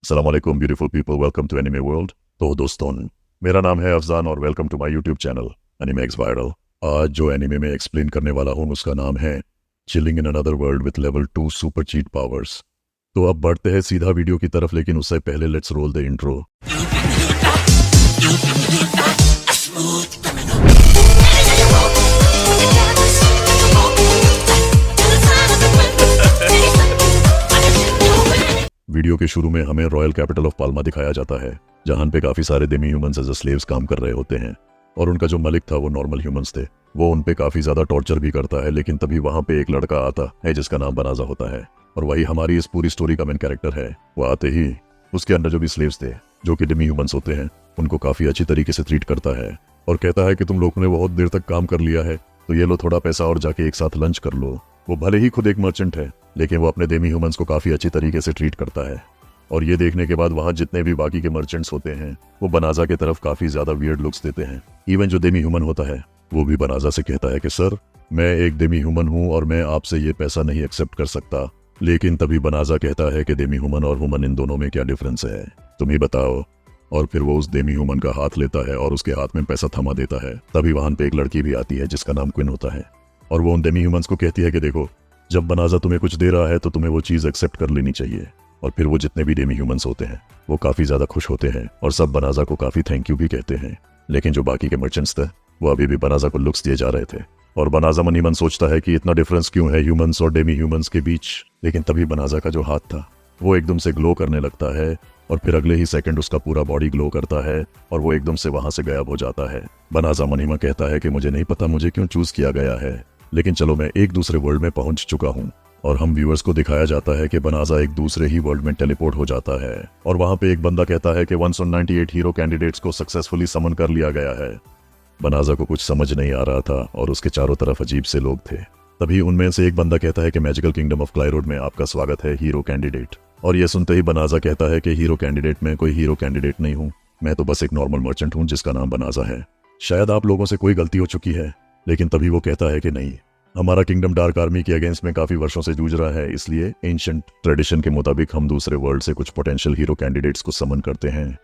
अस्सलाम वालेकुम beautiful people, welcome to anime world. तो दोस्तों, मेरा नाम है अफजान और welcome to my YouTube channel anime X viral. आज जो एनिमे में एक्सप्लेन करने वाला हूँ उसका नाम है chilling in another world with level 2 super cheat powers. तो अब बढ़ते हैं सीधा वीडियो की तरफ, लेकिन उससे पहले let's roll the intro. Video के शुरू में हमें रॉयल कैपिटल ऑफ पाल्मा दिखाया जाता है, जहां पे काफी सारे डेमी ह्यूमंस एज स्लेव्स काम कर रहे होते हैं। और उनका जो मलिक था वो नॉर्मल ह्यूमंस थे। वो उन पे काफी ज्यादा टॉर्चर भी करता है, लेकिन तभी वहां पे एक लड़का आता है जिसका नाम बनाजा होता है, और वही हमारी इस पूरी स्टोरी का मेन कैरेक्टर है। वो आते ही उसके अंदर जो भी स्लेव्स थे, जो कि डेमी ह्यूमंस होते हैं, उनको काफी अच्छी तरीके से ट्रीट करता है और कहता है कि तुम लोगों ने बहुत देर तक काम कर लिया है, तो ये लो थोड़ा पैसा और जाके एक साथ लंच कर लो। वो भले ही खुद एक मर्चेंट है, लेकिन वो अपने डेमी ह्यूमंस को काफी अच्छी तरीके से ट्रीट करता है। और ये देखने के बाद वहां जितने भी बाकी के मर्चेंट्स होते हैं वो बनाजा की तरफ काफी ज्यादा वियर्ड लुक्स देते हैं। इवन जो डेमी ह्यूमन होता है वो भी बनाजा से कहता है कि सर, मैं एक डेमी ह्यूमन हूं और मैं आपसे ये पैसा नहीं एक्सेप्ट कर सकता। लेकिन तभी बनाजा कहता है कि डेमी ह्यूमन और ह्यूमन इन दोनों में क्या डिफरेंस है, तुम ही बताओ। और फिर वो उस डेमी ह्यूमन का हाथ लेता है और उसके हाथ में पैसा थमा देता है। तभी वहां पे एक लड़की भी आती है जिसका नाम क्विन होता है, और वो उन डेमी ह्यूमंस को कहती है कि देखो, जब बनाजा तुम्हें कुछ दे रहा है तो तुम्हें वो चीज एक्सेप्ट कर लेनी चाहिए। और फिर वो जितने भी डेमी ह्यूमंस होते हैं वो काफी ज्यादा खुश होते हैं और सब बनाजा को काफी थैंक यू भी कहते हैं। लेकिन जो बाकी के मर्चेंट्स थे वो अभी भी बनाजा को लुक्स दिए जा रहे थे, और बनाजा मन ही मन सोचता है कि इतना डिफरेंस क्यों है ह्यूमंस और डेमी ह्यूमंस के बीच। लेकिन तभी बनाजा का जो हाथ था वो एकदम से ग्लो करने लगता है, और फिर अगले ही सेकंड उसका पूरा बॉडी ग्लो करता है और वो एकदम से वहां से गायब हो जाता है। बनाजा मन ही मन कहता है कि मुझे नहीं पता मुझे क्यों चूज किया गया है, लेकिन चलो मैं एक दूसरे वर्ल्ड में पहुंच चुका हूँ। और हम व्यूअर्स को दिखाया जाता है कि बनाजा एक दूसरे ही वर्ल्ड में टेलीपोर्ट हो जाता है, और वहां पे एक बंदा कहता है कि 198 हीरो कैंडिडेट्स को सक्सेसफुली समन कर लिया गया है। बनाजा को कुछ समझ नहीं आ रहा था और उसके चारों तरफ अजीब से लोग थे। तभी उनमें से एक बंदा कहता है कि मैजिकल किंगडम ऑफ क्लाइरोड में आपका स्वागत है हीरो कैंडिडेट। और यह सुनते ही बनाजा कहता है कि हीरो कैंडिडेट, मैं कोई हीरो कैंडिडेट नहीं हूँ, मैं तो बस एक नॉर्मल मर्चेंट हूँ जिसका नाम बनाजा है। शायद आप लोगों से कोई गलती हो चुकी है। लेकिन तभी वो कहता है कि नहीं, हमारा किंगडम डार्क आर्मी के अगेंस्ट में काफी वर्षों से जूझ रहा है, इसलिए एंशिएंट ट्रेडिशन के मुताबिक हम दूसरे वर्ल्ड से कुछ पोटेंशियल हीरो कैंडिडेट्स को समन करते हैं।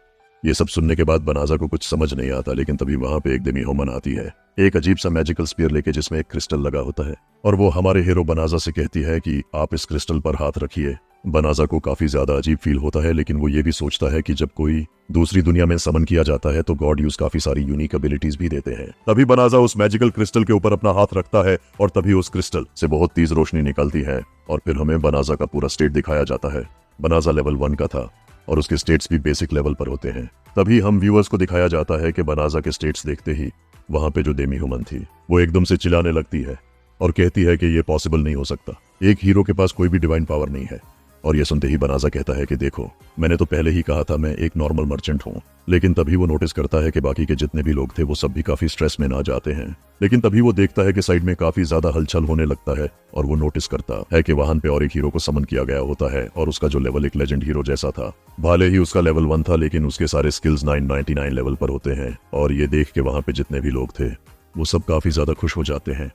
ये सब सुनने के बाद बनाजा को कुछ समझ नहीं आता, लेकिन तभी वहां पे एक डेमी ह्यूमन आती है, एक अजीब सा मैजिकल स्पीयर लेके जिसमें एक क्रिस्टल लगा होता है, और वो हमारे हीरो बनाजा से कहती है कि आप इस क्रिस्टल पर हाथ रखिए। बनाजा को काफी ज्यादा अजीब फील होता है, लेकिन वो ये भी सोचता है कि जब कोई दूसरी दुनिया में समन किया जाता है तो गॉड यूज काफी सारी यूनिक एबिलिटीज भी देते हैं। तभी बनाजा उस मैजिकल क्रिस्टल के ऊपर अपना हाथ रखता है और तभी उस क्रिस्टल से बहुत तेज रोशनी निकलती है, और फिर हमें बनाजा का पूरा स्टेट दिखाया जाता है। बनाजा लेवल 1 का था और उसके स्टेट्स भी बेसिक लेवल पर होते हैं। तभी हम व्यूअर्स को दिखाया जाता है कि बनाजा के स्टेट्स देखते ही वहां पे जो डेमी ह्यूमन थी वो एकदम से चिल्लाने लगती है और कहती है कि ये पॉसिबल नहीं हो सकता, एक हीरो के पास कोई भी डिवाइन पावर नहीं है। और ये सुनते ही बनाजा कहता है कि देखो, मैंने तो पहले ही कहा था मैं एक नॉर्मल मर्चेंट हूँ। लेकिन तभी वो नोटिस करता है कि बाकी के जितने भी लोग थे वो सब भी काफी स्ट्रेस में ना जाते हैं। लेकिन तभी वो देखता है कि साइड में काफी ज्यादा हलचल होने लगता है, और वो नोटिस करता है कि वहां पे और एक हीरो को समन किया गया होता है, और उसका जो लेवल एक लेजेंड हीरो जैसा था। भले ही उसका लेवल 1 था, लेकिन उसके सारे स्किल्स 999 लेवल पर होते हैं। और ये देख के वहां पे जितने भी लोग थे वो सब काफी ज्यादा खुश हो जाते हैं।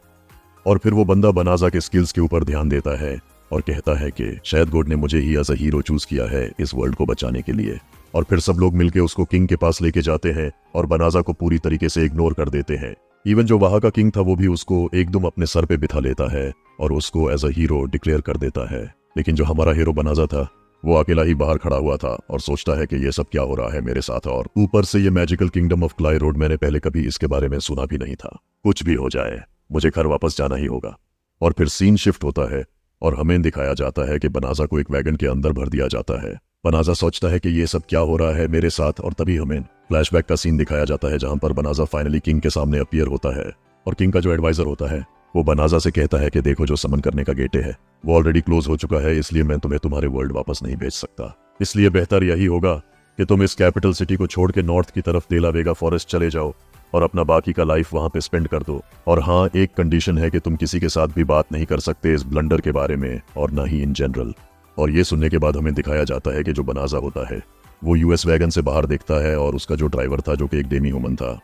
और फिर वो बंदा बनाजा के स्किल्स के ऊपर ध्यान देता है और कहता है कि शायद गॉड ने मुझे ही एज अ हीरो चूज किया है इस वर्ल्ड को बचाने के लिए। और फिर सब लोग मिलके उसको किंग के पास लेके जाते हैं और बनाजा को पूरी तरीके से इग्नोर कर देते हैं। इवन जो वहां का किंग था वो भी उसको एकदम अपने सर पे बिठा लेता है और उसको एज अ हीरो डिक्लेयर कर देता है। लेकिन जो हमारा हीरो बनाजा था वो अकेला ही बाहर खड़ा हुआ था और सोचता है कि ये सब क्या हो रहा है मेरे साथ, और ऊपर से ये मैजिकल किंगडम ऑफ क्लाइरोड, मैंने पहले कभी इसके बारे में सुना भी नहीं था। कुछ भी हो जाए मुझे घर वापस जाना ही होगा। और फिर सीन शिफ्ट होता है और हमें दिखाया जाता है कि बनाजा को एक वैगन के अंदर भर दिया जाता है। बनाजा सोचता है कि ये सब क्या हो रहा है मेरे साथ, और तभी हमें फ्लैशबैक का सीन दिखाया जाता है जहां पर बनाजा फाइनली किंग के सामने अपीयर होता है। और किंग का जो एडवाइजर होता है वो बनाजा से कहता है कि देखो, जो समन करने का गेट है वो ऑलरेडी क्लोज हो चुका है, इसलिए मैं तुम्हें तुम्हारे वर्ल्ड वापस नहीं भेज सकता। इसलिए बेहतर यही होगा कि तुम इस कैपिटल सिटी को छोड़ के नॉर्थ की तरफ देला वेगा फॉरेस्ट चले जाओ और अपना बाकी का लाइफ वहां पे स्पेंड कर दो। और हाँ, एक कंडीशन है कि तुम किसी के साथ भी बात नहीं कर सकते इस ब्लंडर के बारे में, और ना ही इन जनरल। और ये सुनने के बाद हमें दिखाया जाता है कि जो बनाजा होता है वो यूएस वैगन से बाहर देखता है, और उसका जो ड्राइवर था जो कि एक डेमी ह्यूमन था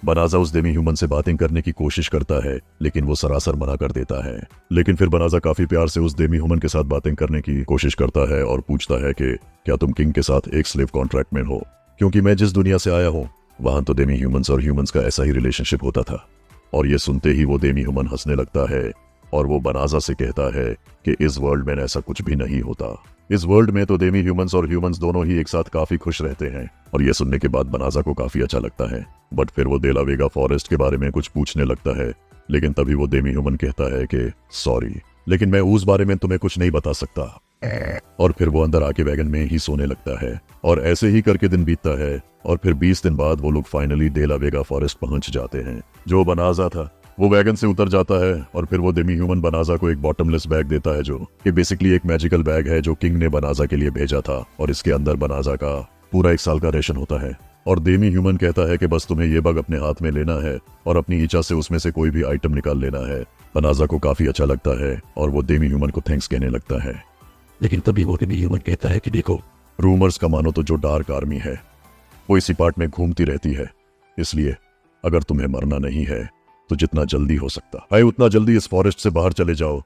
बनाजा उस डेमी ह्यूमन से बातें करने की कोशिश करता है लेकिन वो सरासर मना कर देता है। लेकिन फिर बनाजा काफी प्यार से उस डेमी ह्यूमन के साथ बातें करने की कोशिश करता है और पूछता है कि क्या तुम किंग के साथ एक स्लेव कॉन्ट्रैक्ट में हो, क्योंकि मैं जिस दुनिया से आया हूँ वहां तो डेमी ह्यूमंस और ह्यूमंस का ऐसा ही रिलेशनशिप होता था। और ये सुनते ही वो डेमी ह्यूमन हंसने लगता है और वो बनाजा से कहता है कि इस वर्ल्ड में ऐसा कुछ भी नहीं होता। इस वर्ल्ड में तो डेमी ह्यूमंस और ह्यूमंस दोनों ही एक साथ काफी खुश रहते हैं। और ये सुनने के बाद बनाजा को काफी अच्छा लगता है। बट फिर वो देला वेगा फॉरेस्ट के बारे में कुछ पूछने लगता है, लेकिन तभी वो डेमी ह्यूमन कहता है कि सॉरी, लेकिन मैं उस बारे में तुम्हें कुछ नहीं बता सकता। और फिर वो अंदर आके वैगन में ही सोने लगता है। और ऐसे ही करके दिन बीतता है और फिर 20 दिन बाद वो लोग फाइनली डेला वेगा फॉरेस्ट पहुंच जाते हैं। जो बनाजा था वो वैगन से उतर जाता है और फिर वो डेमी ह्यूमन बनाजा को एक बॉटमलेस बैग देता है, जो कि बेसिकली एक मैजिकल बैग है जो किंग ने बनाजा के लिए भेजा था। और इसके अंदर बनाजा का पूरा 1 साल का रेशन होता है। और डेमी ह्यूमन कहता है कि बस तुम्हें ये बैग अपने हाथ में लेना है और अपनी इच्छा से उसमें से कोई भी आइटम निकाल लेना है। बनाजा को काफी अच्छा लगता है और वो डेमी ह्यूमन को थैंक्स कहने लगता है। लेकिन तभी वो डेमी ह्यूमन कहता है कि देखो, रूमर्स का मानो तो जो डार्क आर्मी है वो इसी पार्ट में घूमती रहती है, इसलिए अगर तुम्हें मरना नहीं है तो जितना जल्दी हो सकता है उतना जल्दी इस फॉरेस्ट से बाहर चले जाओ।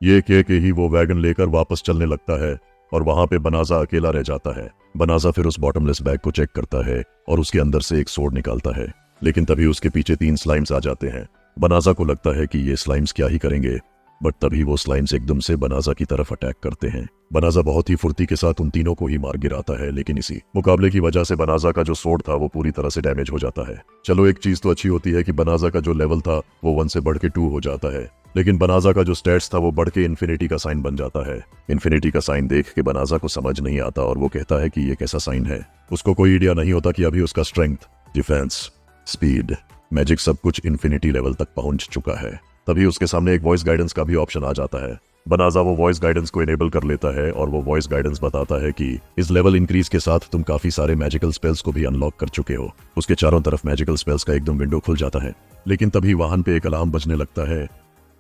ये कह के ही वो वैगन लेकर वापस चलने लगता है और वहां पे बनाजा अकेला रह जाता है। बनाजा फिर उस बॉटमलेस बैग को चेक करता है और उसके अंदर से एक सोर्ड निकालता है, लेकिन तभी उसके पीछे 3 स्लाइम्स आ जाते हैं। बनाजा को लगता है कि ये स्लाइम्स क्या ही करेंगे, बट तभी वो स्लाइम्स एकदम से बनाजा की तरफ अटैक करते हैं। बनाजा बहुत ही फुर्ती के साथ उन तीनों को ही मार गिराता है, लेकिन इसी मुकाबले की वजह से बनाजा का जो सोर्ड था वो पूरी तरह से डैमेज हो जाता है। चलो एक चीज तो अच्छी होती है कि बनाजा का जो लेवल था वो 1 से बढ़ के 2 हो जाता है, लेकिन बनाजा का जो स्टेट्स था वो बढ़ के इन्फिनिटी का साइन बन जाता है। इन्फिनिटी का साइन देख के बनाजा को समझ नहीं आता और वो कहता है कि ये कैसा साइन है। उसको कोई आइडिया नहीं होता कि अभी उसका स्ट्रेंथ, डिफेंस, स्पीड, मैजिक सब कुछ इन्फिनिटी लेवल तक पहुंच चुका है। तभी उसके सामने एक वॉइस गाइडेंस का भी ऑप्शन आ जाता है। बनाजा वो वॉइस गाइडेंस को इनेबल कर लेता है और वो वॉइस गाइडेंस बताता है कि इस लेवल इंक्रीज के साथ तुम काफी सारे मैजिकल स्पेल्स को भी अनलॉक कर चुके हो। उसके चारों तरफ मैजिकल स्पेल्स का एकदम विंडो खुल जाता है, लेकिन तभी वाहन पे एक अलार्म बजने लगता है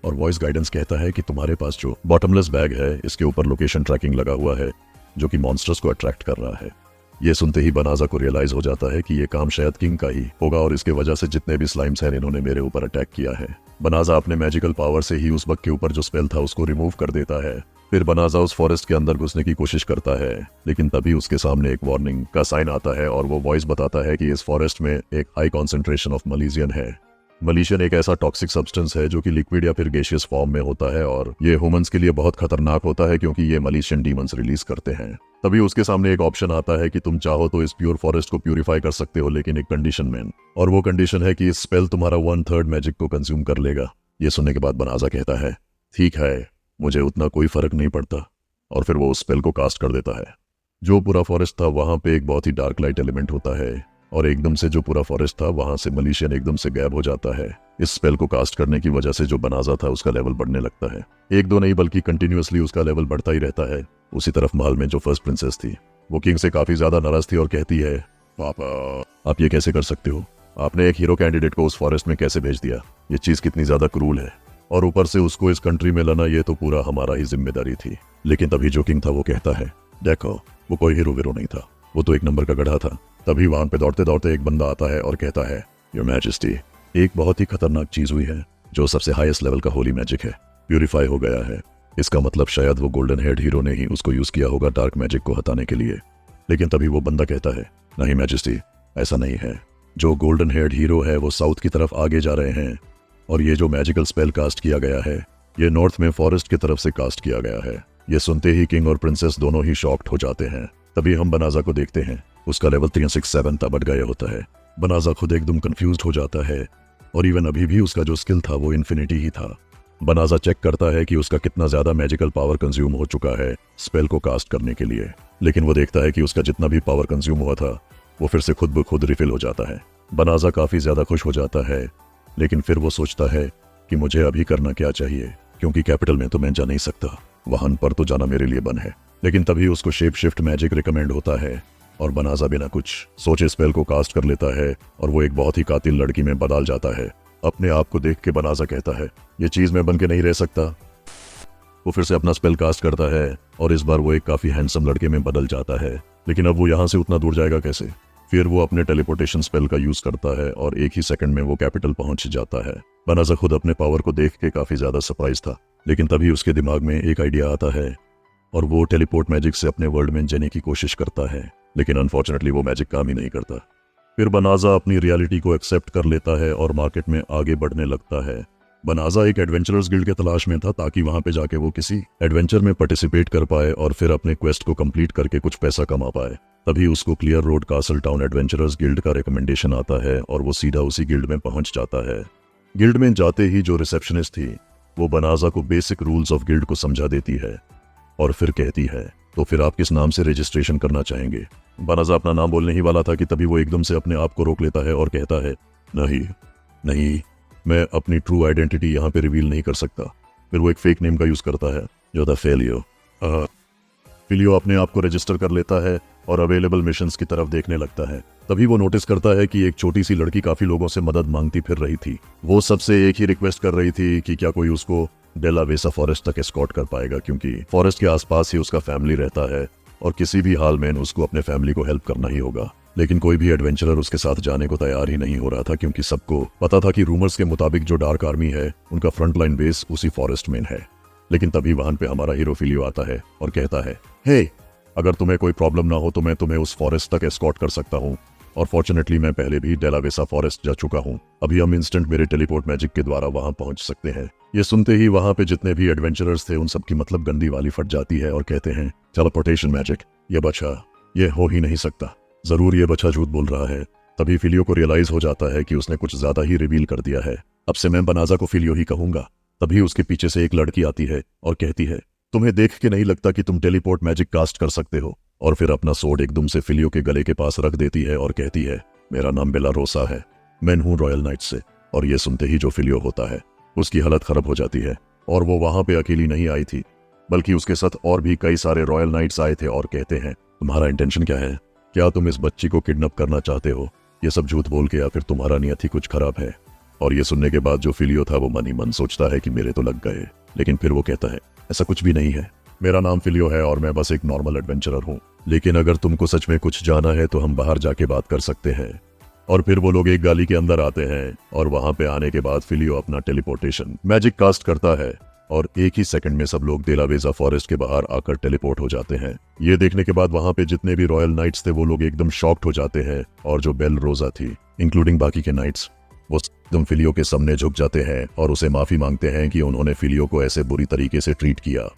और वॉइस गाइडेंस कहता है कि तुम्हारे पास जो बॉटमलेस बैग है इसके ऊपर लोकेशन ट्रैकिंग लगा हुआ है जो कि मॉन्स्टर्स को अट्रैक्ट कर रहा है। ये सुनते ही बनाजा को रियलाइज हो जाता है कि ये काम शायद किंग का ही होगा और इसके वजह से जितने भी स्लाइम्स हैं इन्होंने मेरे ऊपर अटैक किया है। बनाजा अपने मैजिकल पावर से ही उस बग के ऊपर जो स्पेल था उसको रिमूव कर देता है। फिर बनाजा उस फॉरेस्ट के अंदर घुसने की कोशिश करता है, लेकिन तभी उसके सामने एक वार्निंग का साइन आता है और वो वॉइस बताता है कि इस फॉरेस्ट में एक हाई कॉन्सेंट्रेशन ऑफ मलीशियन है। मलीशियन एक ऐसा टॉक्सिक सब्सटेंस है जो कि लिक्विड या फिर गैसियस फॉर्म में होता है और ये ह्यूमंस के लिए बहुत खतरनाक होता है क्योंकि ये मलीशियन डीमंस रिलीज करते हैं। तभी उसके सामने एक ऑप्शन आता है कि तुम चाहो तो इस प्योर फॉरेस्ट को प्यूरिफाई कर सकते हो, लेकिन एक कंडीशन में, और वो कंडीशन है कि इस स्पेल तुम्हारा 1/3 मैजिक को कंज्यूम कर लेगा। ये सुनने के बाद बनाजा कहता है ठीक है, मुझे उतना कोई फर्क नहीं पड़ता, और फिर वो उस स्पेल को कास्ट कर देता है। जो पूरा फॉरेस्ट था वहां पे एक बहुत ही डार्क लाइट एलिमेंट होता है और एकदम से जो पूरा फॉरेस्ट था वहां से मलीशियन एकदम से गायब हो जाता है। इस स्पेल को कास्ट करने की वजह से जो बनाजा था उसका लेवल बढ़ने लगता है। 1-2 नहीं बल्कि कंटिन्यूअसली उसका लेवल बढ़ता ही रहता है। उसी तरफ महल में जो फर्स्ट प्रिंसेस थी वो किंग से काफी ज्यादा नाराज थी और कहती है पापा आप ये कैसे कर सकते हो, आपने एक हीरो कैंडिडेट को उस फॉरेस्ट में कैसे भेज दिया, ये चीज कितनी ज्यादा क्रूल है, और ऊपर से उसको इस कंट्री में लाना ये तो पूरा हमारा ही जिम्मेदारी थी। लेकिन तभी जो किंग था वो कहता है देखो वो कोई हीरो वीरो नहीं था, वो तो एक नंबर का गधा था। तभी वहां पे दौड़ते दौड़ते एक बंदा आता है और कहता है योर मैजेस्टी, एक बहुत ही खतरनाक चीज हुई है जो सबसे हाईएस्ट लेवल का होली मैजिक है, प्यूरिफाई हो गया है। इसका मतलब शायद वो गोल्डन हेड हीरो ने ही उसको यूज किया होगा डार्क मैजिक को हटाने के लिए। लेकिन तभी वो बंदा कहता है नहीं मैजेस्टी, ऐसा नहीं है, जो गोल्डन हेड हीरो है वो साउथ की तरफ आगे जा रहे हैं और ये जो मैजिकल स्पेल कास्ट किया गया है ये नॉर्थ में फॉरेस्ट की तरफ से कास्ट किया गया है। ये सुनते ही किंग और प्रिंसेस दोनों ही शॉक्ड हो जाते हैं। तभी हम बनाजा को देखते हैं, उसका लेवल 367 तक बढ़ गया होता है। बनाजा खुद एकदम कंफ्यूज्ड हो जाता है और इवन अभी भी उसका जो स्किल था वो इन्फिनिटी ही था। बनाजा चेक करता है कि उसका कितना ज्यादा मैजिकल पावर कंज्यूम हो चुका है स्पेल को कास्ट करने के लिए, लेकिन वो देखता है कि उसका जितना भी पावर कंज्यूम हुआ था वो फिर से खुद ब खुद रिफिल हो जाता है। बनाजा काफी ज्यादा खुश हो जाता है, लेकिन फिर वो सोचता है कि मुझे अभी करना क्या चाहिए, क्योंकि कैपिटल में तो मैं जा नहीं सकता, वाहन पर तो जाना मेरे लिए बंद है। लेकिन तभी उसको शेप शिफ्ट मैजिक रिकमेंड होता है और बनाजा बिना कुछ सोचे स्पेल को कास्ट कर लेता है और वो एक बहुत ही कातिल लड़की में बदल जाता है। अपने आप को देख के बनाजा कहता है ये चीज मैं बन के नहीं रह सकता। वो फिर से अपना स्पेल कास्ट करता है और इस बार वो एक काफी हैंडसम लड़के में बदल जाता है। लेकिन अब वो यहाँ से उतना दूर जाएगा कैसे? फिर वो अपने टेलीपोर्टेशन स्पेल का यूज करता है और एक ही सेकंड में वो कैपिटल पहुंच जाता है। बनाजा खुद अपने पावर को देख के काफी ज्यादा सरप्राइज था, लेकिन तभी उसके दिमाग में एक आइडिया आता है और वो टेलीपोर्ट मैजिक से अपने वर्ल्ड में जाने की कोशिश करता है, लेकिन अनफॉर्चुनेटली वो मैजिक काम ही नहीं करता। फिर बनाजा अपनी रियलिटी को एक्सेप्ट कर लेता है और मार्केट में आगे बढ़ने लगता है। बनाजा एक एडवेंचरर्स गिल्ड के तलाश में था ताकि वहां पे जाके वो किसी एडवेंचर में पार्टिसिपेट कर पाए और फिर अपने क्वेस्ट को कंप्लीट करके कुछ पैसा कमा पाए। तभी उसको clear road castle town adventurers guild का रिकमेंडेशन आता है और वो सीधा उसी गिल्ड में पहुंच जाता है। गिल्ड में जाते ही जो रिसेप्शनिस्ट थी वो बनाजा को बेसिक रूल्स ऑफ गिल्ड को समझा देती है और फिर कहती है, तो फिर आप किस नाम से रजिस्ट्रेशन करना चाहेंगे? बनाजा अपना नाम बोलने ही वाला था कि तभी वो एकदम से अपने आप को रोक लेता है और कहता है, नहीं, मैं अपनी ट्रू आइडेंटिटी यहाँ पे रिवील नहीं कर सकता। फिर वो एक फेक नेम का यूज करता है जो था फेलियो। फिलियो अपने आप को रजिस्टर कर लेता है और अवेलेबल मिशंस की तरफ देखने लगता है। तभी वो नोटिस करता है कि एक छोटी सी लड़की काफी लोगों से मदद मांगती फिर रही थी। वो सबसे एक ही रिक्वेस्ट कर रही थी कि क्या कोई उसको डेला वेसा फॉरेस्ट तक एस्कॉर्ट कर पाएगा, क्योंकि फॉरेस्ट के आसपास ही उसका फैमिली रहता है और किसी भी हाल में उसको अपने फैमिली को हेल्प करना ही होगा। लेकिन कोई भी एडवेंचरर उसके साथ जाने को तैयार ही नहीं हो रहा था, क्योंकि सबको पता था कि रूमर्स के मुताबिक जो डार्क आर्मी है उनका फ्रंट लाइन बेस उसी फॉरेस्ट में है। लेकिन तभी वहां पे हमारा हीरो फिलियो आता है और कहता है, हे, अगर तुम्हें कोई प्रॉब्लम ना हो तो मैं तुम्हें उस फॉरेस्ट तक एस्कॉर्ट कर सकता हूँ, और फॉर्चुनेटली मैं पहले भी डेलावेसा फॉरेस्ट जा चुका हूँ। अभी हम इंस्टेंट मेरे टेलीपोर्ट मैजिक के द्वारा वहां पहुंच सकते हैं। ये सुनते ही वहां पे जितने भी एडवेंचरर्स थे उन सबकी मतलब गंदी वाली फट जाती है और कहते हैं, टेलीपोर्टेशन मैजिक, ये बच्चा, ये हो ही नहीं सकता, जरूर ये बच्चा झूठ बोल रहा है। तभी फिलियो को रियलाइज हो जाता है कि उसने कुछ ज्यादा ही रिवील कर दिया है। अब से मैं बनाजा को फिलियो ही कहूंगा। तभी उसके पीछे से एक लड़की आती है और कहती है, तुम्हें देख के नहीं लगता कि तुम टेलीपोर्ट मैजिक कास्ट कर सकते हो? और फिर अपना सोर्ड एकदम से फिलियो के गले के पास रख देती है और कहती है, मेरा नाम बेला रोसा है, मैं हूँ रॉयल नाइट से। और ये सुनते ही जो फिलियो होता है उसकी हालत खराब हो जाती है, और वो वहां पे अकेली नहीं आई थी, बल्कि उसके साथ और भी कई सारे रॉयल नाइट्स आए थे और कहते हैं, तुम्हारा इंटेंशन क्या है? क्या तुम इस बच्ची को किडनैप करना चाहते हो? ये सब झूठ बोल के, या फिर तुम्हारा नियत ही कुछ खराब है? और ये सुनने के बाद जो फिलियो था वो मन ही मन सोचता है कि मेरे तो लग गए, लेकिन फिर वो कहता है, ऐसा कुछ भी नहीं है, मेरा नाम फिलियो है और मैं बस एक नॉर्मल एडवेंचरर हूँ, लेकिन अगर तुमको सच में कुछ जाना है तो हम बाहर जाके बात कर सकते हैं। और फिर वो लोग एक गाली के अंदर आते हैं और वहां पे आने के बाद फिलियो अपना टेलीपोर्टेशन मैजिक कास्ट करता है और एक ही सेकंड में सब लोग डेलावेजा फॉरेस्ट के बाहर आकर टेलीपोर्ट हो जाते हैं। ये देखने के बाद वहां पे जितने भी रॉयल नाइट्स थे वो लोग एकदम शॉक्ड हो जाते हैं, और जो बेल रोजा थी इंक्लूडिंग बाकी के नाइट्स, वो एकदम फिलियो के सामने झुक जाते हैं और उसे माफी मांगते हैं कि उन्होंने फिलियो को ऐसे बुरी तरीके से ट्रीट किया।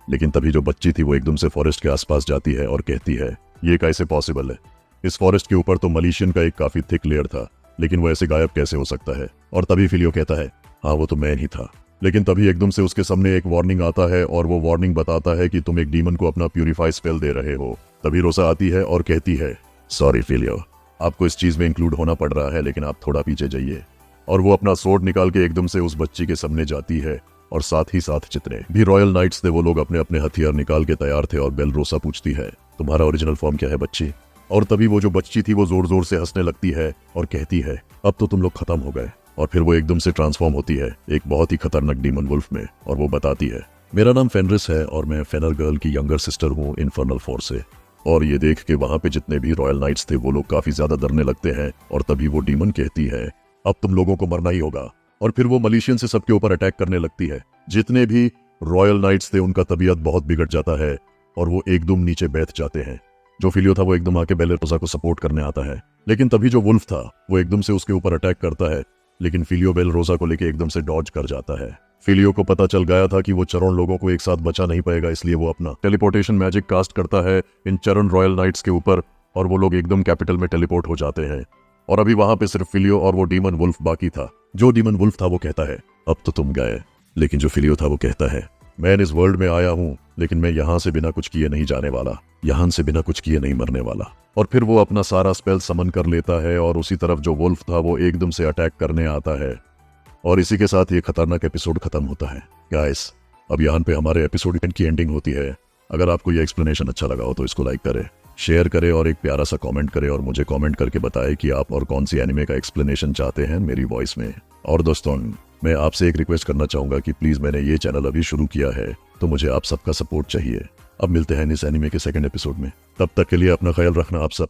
लेकिन तभी जो बच्ची थी वो एकदम से फॉरेस्ट के आसपास जाती है और कहती है, ये कैसे पॉसिबल है? इस फॉरेस्ट के ऊपर तो मलेशियन का एक काफी थिक लेयर था, लेकिन वो ऐसे गायब कैसे हो सकता है? और तभी फिलियो कहता है, हाँ वो तो मैं ही था। लेकिन तभी एकदम से उसके सामने एक वार्निंग आता है और वो वार्निंग बताता है कि तुम एक डीमन को अपना प्यूरिफाई स्पेल दे रहे हो। तभी रोसा आती है और कहती है, सॉरी फिलियो, आपको इस चीज में इंक्लूड होना पड़ रहा है, लेकिन आप थोड़ा पीछे जाइए। और वो अपना सोर्ड निकाल के एकदम से उस बच्ची के सामने जाती है, और साथ ही साथ जितने भी रॉयल नाइट्स थे वो लोग अपने अपने हथियार निकाल के तैयार थे। और बेल रोसा पूछती है, तुम्हारा ओरिजिनल फॉर्म क्या है बच्ची? और तभी वो जो बच्ची थी वो जोर जोर से हंसने लगती है और कहती है, अब तो तुम लोग खत्म हो गए। और फिर वो एकदम से ट्रांसफॉर्म होती है एक बहुत ही खतरनाक डीमन वुल्फ में, और वो बताती है, मेरा नाम फेनरिस है और मैं फेनर गर्ल की यंगर सिस्टर हूँ इन्फर्नल फोर्स से। और ये देख के वहां पे जितने भी रॉयल नाइट्स थे वो लोग काफी ज्यादा डरने लगते हैं। और तभी वो डीमन कहती है, अब तुम लोगों को मरना ही होगा। और फिर वो मलेशियन से सबके ऊपर अटैक करने लगती है। जितने भी रॉयल नाइट्स थे उनका तबीयत बहुत बिगड़ जाता है और वो एकदम नीचे बैठ जाते हैं। जो फिलियो था वो एकदम आके बेल रोसा को सपोर्ट करने आता है, लेकिन तभी जो वुल्फ था वो एकदम से उसके ऊपर अटैक करता है, लेकिन फिलियो बेल रोसा को लेके एकदम से डॉज कर जाता है। फिलियो को पता चल गया था कि वो चरण लोगों को एक साथ बचा नहीं पाएगा, इसलिए वो अपना टेलीपोर्टेशन मैजिक कास्ट करता है इन चरण रॉयल नाइट्स के ऊपर, और वो लोग एकदम कैपिटल में टेलीपोर्ट हो जाते हैं। और अभी वहां पे सिर्फ फिलियो और वो डीमन वुल्फ बाकी था। जो डीमन वुल्फ था वो कहता है, अब तो तुम गए। लेकिन जो फिलियो था वो कहता है, मैं इस वर्ल्ड में आया हूं, लेकिन मैं यहां से बिना कुछ किए नहीं जाने वाला, यहां से बिना कुछ किए नहीं मरने वाला। और फिर वो अपना सारा स्पेल समन कर लेता है और उसी तरफ जो वुल्फ था वो एकदम से अटैक करने आता है। और इसी के साथ ये खतरनाक एपिसोड खत्म होता है। गाइस, अब यहाँ पे हमारे एपिसोड की एंडिंग होती है। अगर आपको ये एक्सप्लेनेशन अच्छा लगा हो तो इसको लाइक करें, शेयर करें और एक प्यारा सा कमेंट करें, और मुझे कमेंट करके बताएं कि आप और कौन सी एनिमे का एक्सप्लेनेशन चाहते हैं मेरी वॉइस में। और दोस्तों, मैं आपसे एक रिक्वेस्ट करना चाहूंगा कि प्लीज, मैंने ये चैनल अभी शुरू किया है तो मुझे आप सबका सपोर्ट चाहिए। अब मिलते हैं इस एनिमे के सेकंड एपिसोड में, तब तक के लिए अपना ख्याल रखना आप सब।